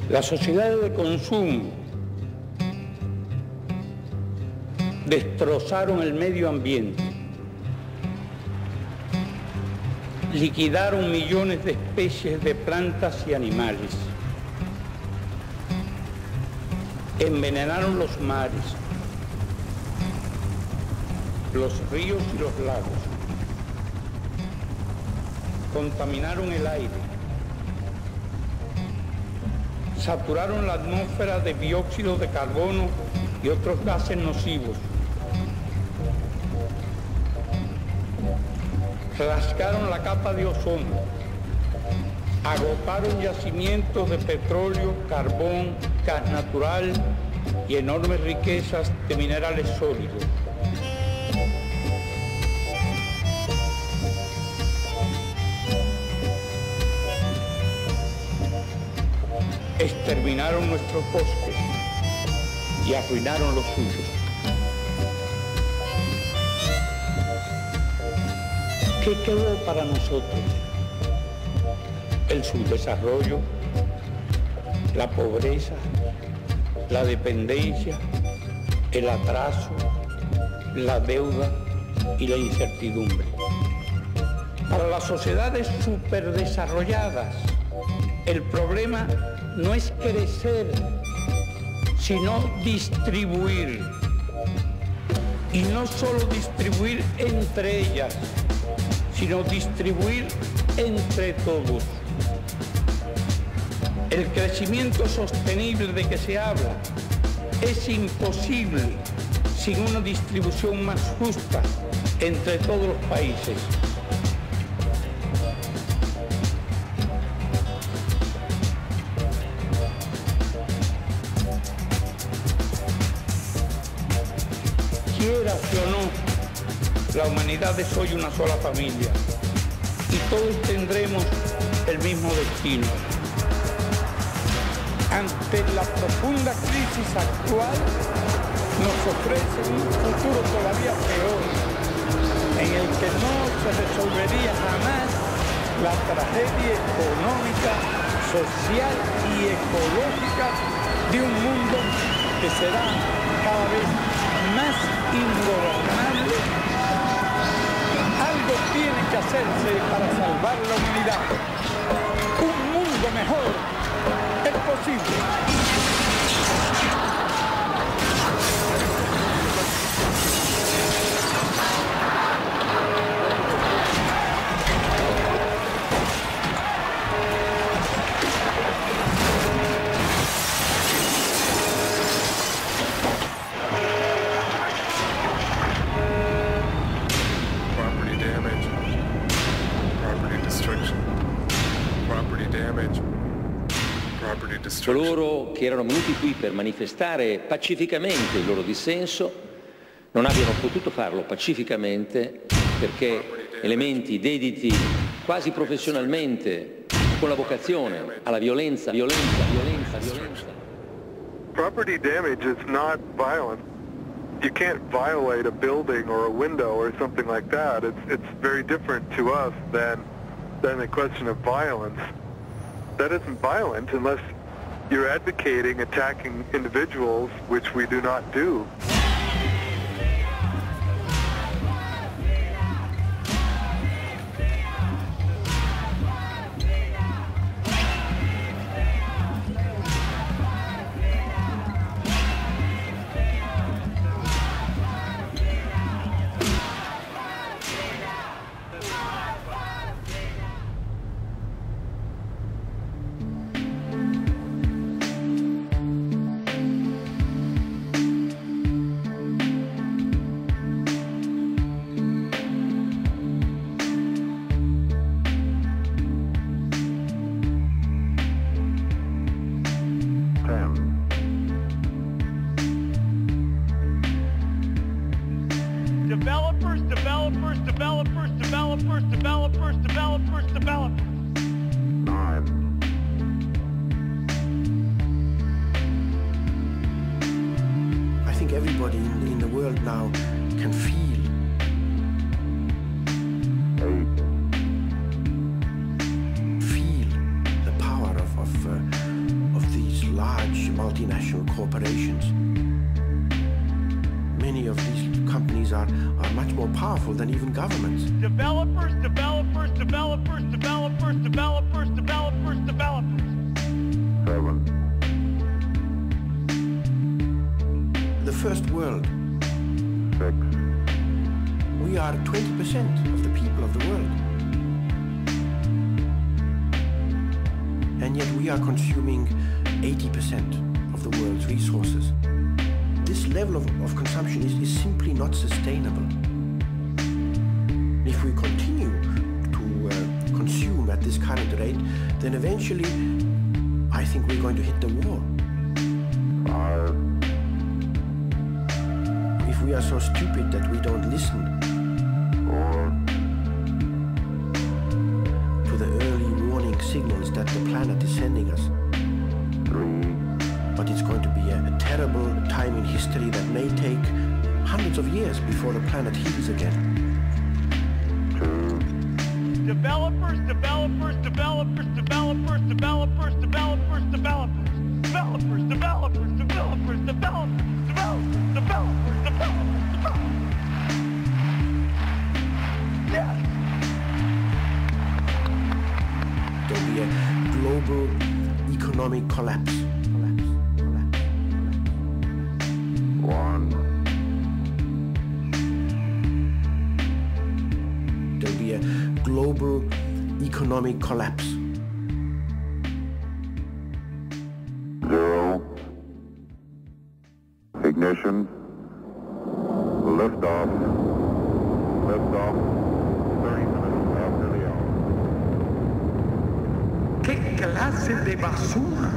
Las sociedades de consumo destrozaron el medio ambiente, liquidaron millones de especies de plantas y animales, envenenaron los mares, los ríos y los lagos, contaminaron el aire, saturaron la atmósfera de dióxido de carbono y otros gases nocivos, rasgaron la capa de ozono, agotaron yacimientos de petróleo, carbón, gas natural y enormes riquezas de minerales sólidos. Exterminaron nuestros bosques y arruinaron los suyos. ¿Qué quedó para nosotros? El subdesarrollo, la pobreza, la dependencia, el atraso, la deuda y la incertidumbre. Para las sociedades superdesarrolladas, el problema no es crecer, sino distribuir. Y no solo distribuir entre ellas, sino distribuir entre todos. El crecimiento sostenible de que se habla es imposible sin una distribución más justa entre todos los países. Quieras o no, la humanidad es hoy una sola familia y todos tendremos el mismo destino. Ante la profunda crisis actual, nos ofrece un futuro todavía peor, en el que no se resolvería jamás la tragedia económica, social y ecológica de un mundo que será cada vez más ingobernable. Algo tiene que hacerse para salvar la humanidad. Un mundo mejor es posible. Coloro che erano venuti qui per manifestare pacificamente il loro dissenso non abbiano potuto farlo pacificamente perché elementi dediti quasi professionalmente con la vocazione alla violenza. Property damage is not violent. You can't violate a building or a window or something like that. It's very different to us than a question of violence. That isn't violent unless you're advocating attacking individuals, which we do not do. Developers. 9. I think everybody in the world now can feel. 8. Feel the power of these large multinational corporations. Many of these companies are much more powerful than even governments. Developers, developers, developers, developers, developers, developers, developers. 7. The first world, 6. we are 20% of the people of the world. And yet we are consuming 80% of the world's resources. This level of consumption is simply not sustainable. If we continue to consume at this current rate, then eventually I think we're going to hit the wall. 5. If we are so stupid that we don't listen 4. to the early warning signals that the planet is sending us. 3. But it's going to be a terrible time in history that may take hundreds of years before the planet heals again. 2. Developers, developers, developers, developers, developers, developers, developers, developers, developers, developers, developers, developers, developers, developers. Yes. There'll be a global economic collapse. 1. There'll be a global economic collapse. 0. Ignition. Liftoff. Liftoff. 30 minutes after the hour. ¿Qué clase de basura?